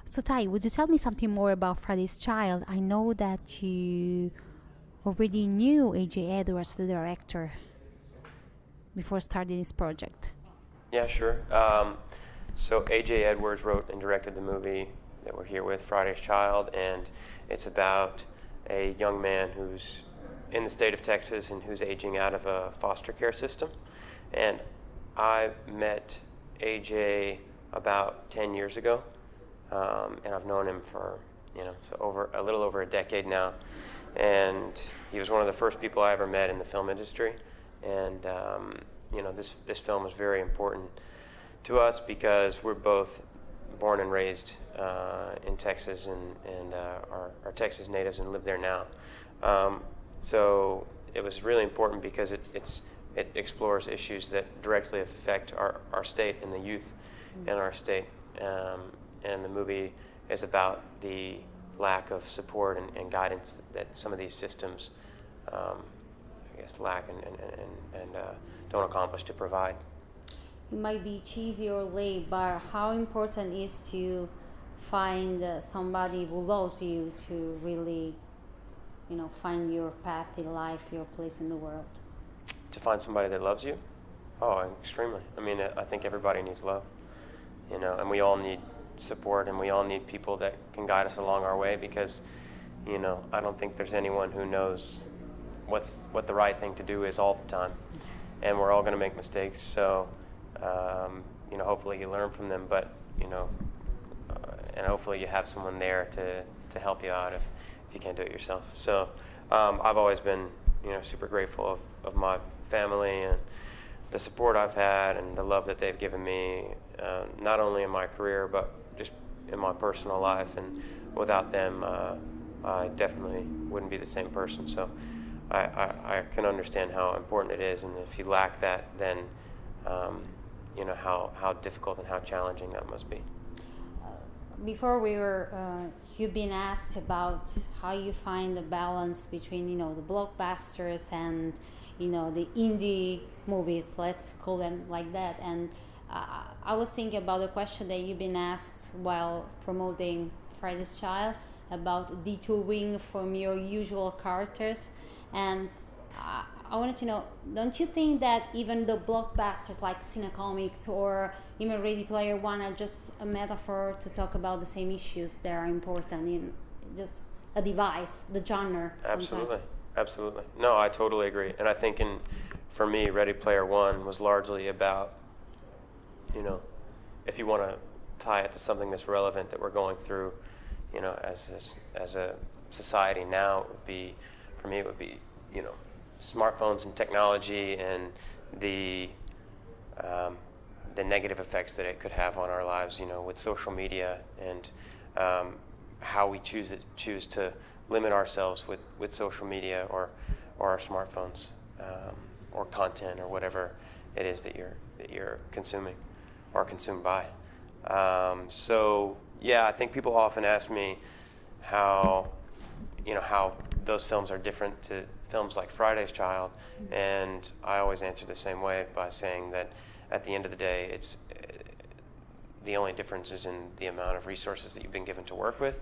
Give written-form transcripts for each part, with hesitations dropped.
So, Ty, would you tell me something more about Friday's Child? I know that you already knew A.J. Edwards, the director, before starting this project. Yeah, sure. So A.J. Edwards wrote and directed the movie that we're here with, Friday's Child, and it's about a young man who's in the state of Texas and who's aging out of a foster care system. And I met A.J. about 10 years ago, and I've known him for a little over a decade now. And he was one of the first people I ever met in the film industry. And this film is very important to us because we're both born and raised in Texas and are Texas natives and live there now. So it was really important because it explores issues that directly affect our state and the youth in our state. And the movie is about the lack of support and guidance that some of these systems lack and don't accomplish to provide. It might be cheesy or late, but how important is to find somebody who loves you to really, find your path in life, your place in the world? To find somebody that loves you? Oh, extremely. I mean, I think everybody needs love, and we all need support, and we all need people that can guide us along our way because, I don't think there's anyone who knows what the right thing to do is all the time, and we're all going to make mistakes. So, hopefully you learn from them, but and hopefully you have someone there to help you out if you can't do it yourself. So, I've always been super grateful of my family and the support I've had and the love that they've given me, not only in my career but just in my personal life. And without them, I definitely wouldn't be the same person. So. I can understand how important it is, and if you lack that, then how difficult and how challenging that must be. Before you've been asked about how you find the balance between the blockbusters and the indie movies, let's call them like that. And I was thinking about the question that you've been asked while promoting Friday's Child about detouring from your usual characters. And I wanted to know, don't you think that even the blockbusters like Cinecomics or even Ready Player One are just a metaphor to talk about the same issues that are important in just a device, the genre? Absolutely, absolutely. No, I totally agree. And I think for me, Ready Player One was largely about, if you want to tie it to something that's relevant that we're going through, as a society now, for me, it would be, smartphones and technology and the negative effects that it could have on our lives, with social media and how we choose to limit ourselves with social media or our smartphones or content or whatever it is that you're consuming or consumed by. So yeah, I think people often ask me how those films are different to films like Friday's Child, and I always answer the same way by saying that at the end of the day, it's the only difference is in the amount of resources that you've been given to work with,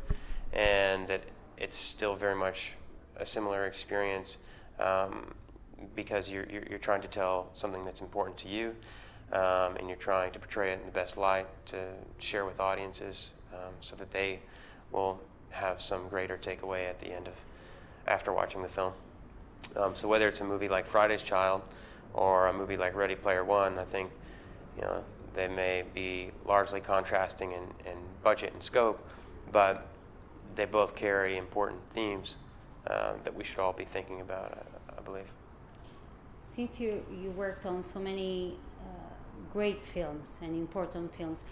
and that it's still very much a similar experience because you're trying to tell something that's important to you, and you're trying to portray it in the best light to share with audiences so that they will have some greater takeaway at the end after watching the film. So whether it's a movie like Friday's Child or a movie like Ready Player One, I think they may be largely contrasting in budget and scope, but they both carry important themes that we should all be thinking about, I believe. Since you worked on so many great films and important films,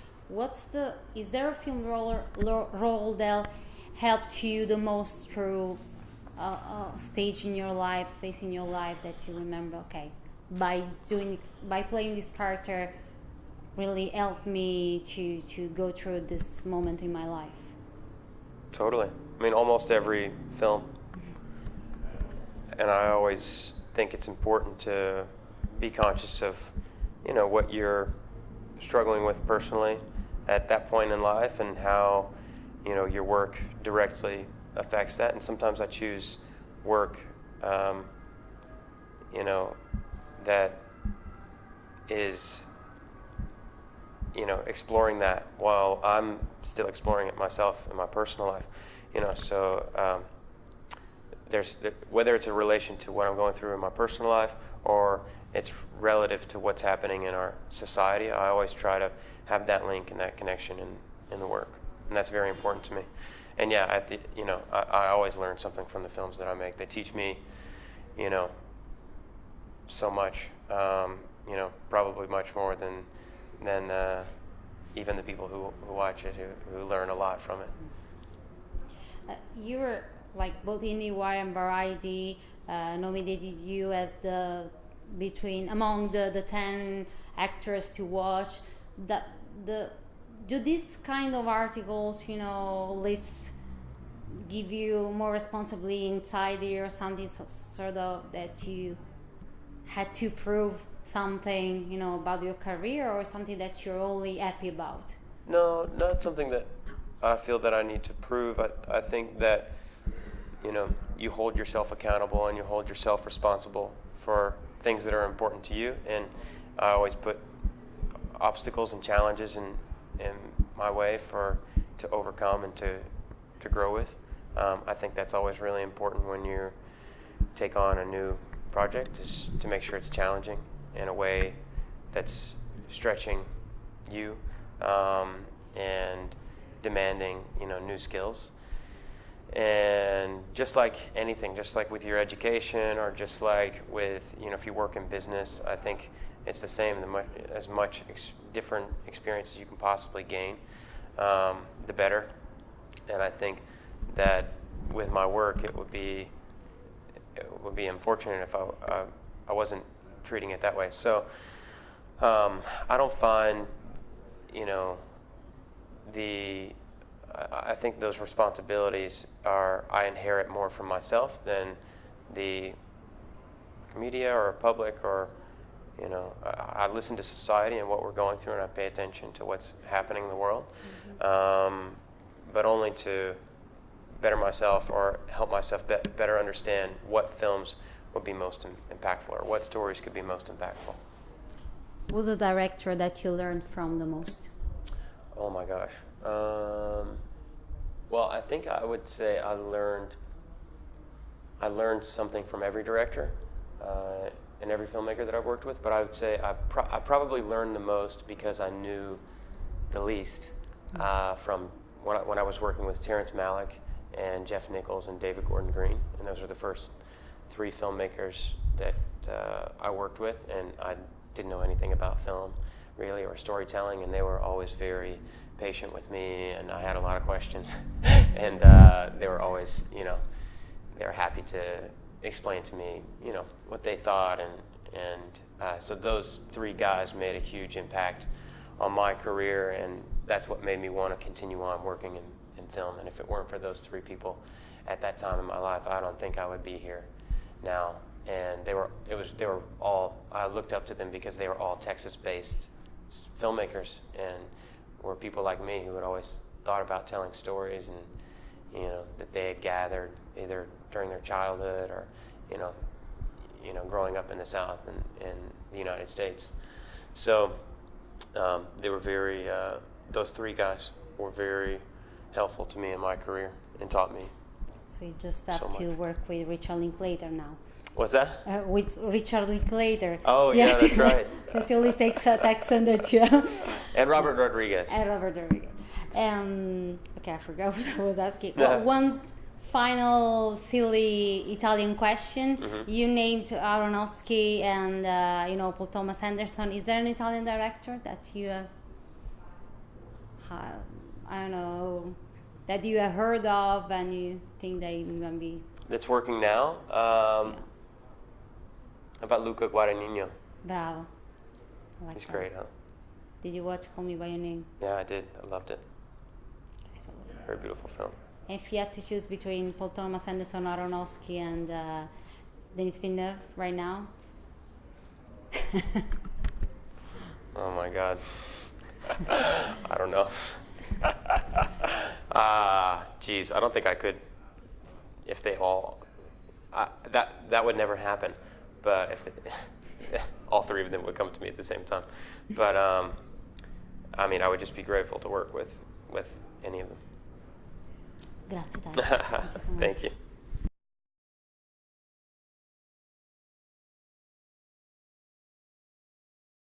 is there a film role that helped you the most through a stage in your life, phase in your life that you remember? Okay, by playing this character, really helped me to go through this moment in my life. Totally. I mean, almost every film. And I always think it's important to be conscious of, what you're struggling with personally at that point in life and how your work directly affects that, and sometimes I choose work, that is, exploring that while I'm still exploring it myself in my personal life, so whether it's a relation to what I'm going through in my personal life or it's relative to what's happening in our society, I always try to have that link and that connection in the work, and that's very important to me. And yeah, I always learn something from the films that I make. They teach me, so much, probably much more than even the people who watch it, who learn a lot from it. You were like both IndieWire and Variety nominated you as among the 10 actors to watch. Do these kind of articles, lists, give you more responsibility inside or something sort of that you had to prove something, about your career, or something that you're only happy about? No, not something that I feel that I need to prove. I think that, you hold yourself accountable and you hold yourself responsible for things that are important to you. And I always put obstacles and challenges in my way to overcome and to grow with. I think that's always really important when you take on a new project, is to make sure it's challenging in a way that's stretching you and demanding, new skills. And just like anything, just like with your education or just like with, if you work in business, I think it's the same. As much different experiences you can possibly gain, the better. And I think that with my work, it would be unfortunate if I wasn't treating it that way. So I don't find, I think those responsibilities I inherit more from myself than the media or public, or I listen to society and what we're going through, and I pay attention to what's happening in the world, but only to better myself or help myself better understand what films would be most impactful, or what stories could be most impactful. Who's a director that you learned from the most? Oh my gosh. Well, I think I would say I learned something from every director and every filmmaker that I've worked with, but I would say I probably learned the most because I knew the least from when I was working with Terrence Malick and Jeff Nichols and David Gordon Green, and those were the first 3 filmmakers that I worked with, and I didn't know anything about film really or storytelling, and they were always very patient with me, and I had a lot of questions and they were always, they were happy to explain to me, what they thought, and so those 3 guys made a huge impact on my career, and that's what made me want to continue on working in film. And if it weren't for those 3 people at that time in my life, I don't think I would be here now. And they were all, I looked up to them because they were all Texas-based filmmakers, and were people like me who had always thought about telling stories, and that they had gathered either during their childhood or growing up in the South and in the United States. So they were very, those 3 guys were very helpful to me in my career and taught me. So you just have to work with Richard Linklater now. What's that? With Richard Linklater. Oh yeah, that's right. That only takes an accent that you. And Robert Rodriguez. Okay, I forgot what I was asking. Well, one final silly Italian question. Mm-hmm. You named Aronofsky and Paul Thomas Anderson. Is there an Italian director that you that you have heard of and you think that you can be? That's working now. About Luca Guadagnino. Bravo. He's great, huh? Did you watch Call Me By Your Name? Yeah, I did. I loved it. Very beautiful film. If you had to choose between Paul Thomas Anderson, Aronofsky, and Denis Villeneuve right now? Oh my God. I don't know. Geez, I don't think I could. If they all, that would never happen. But if all three of them would come to me at the same time, but I mean, I would just be grateful to work with any of them. Grazie Tye. Thank you so much. Thank you.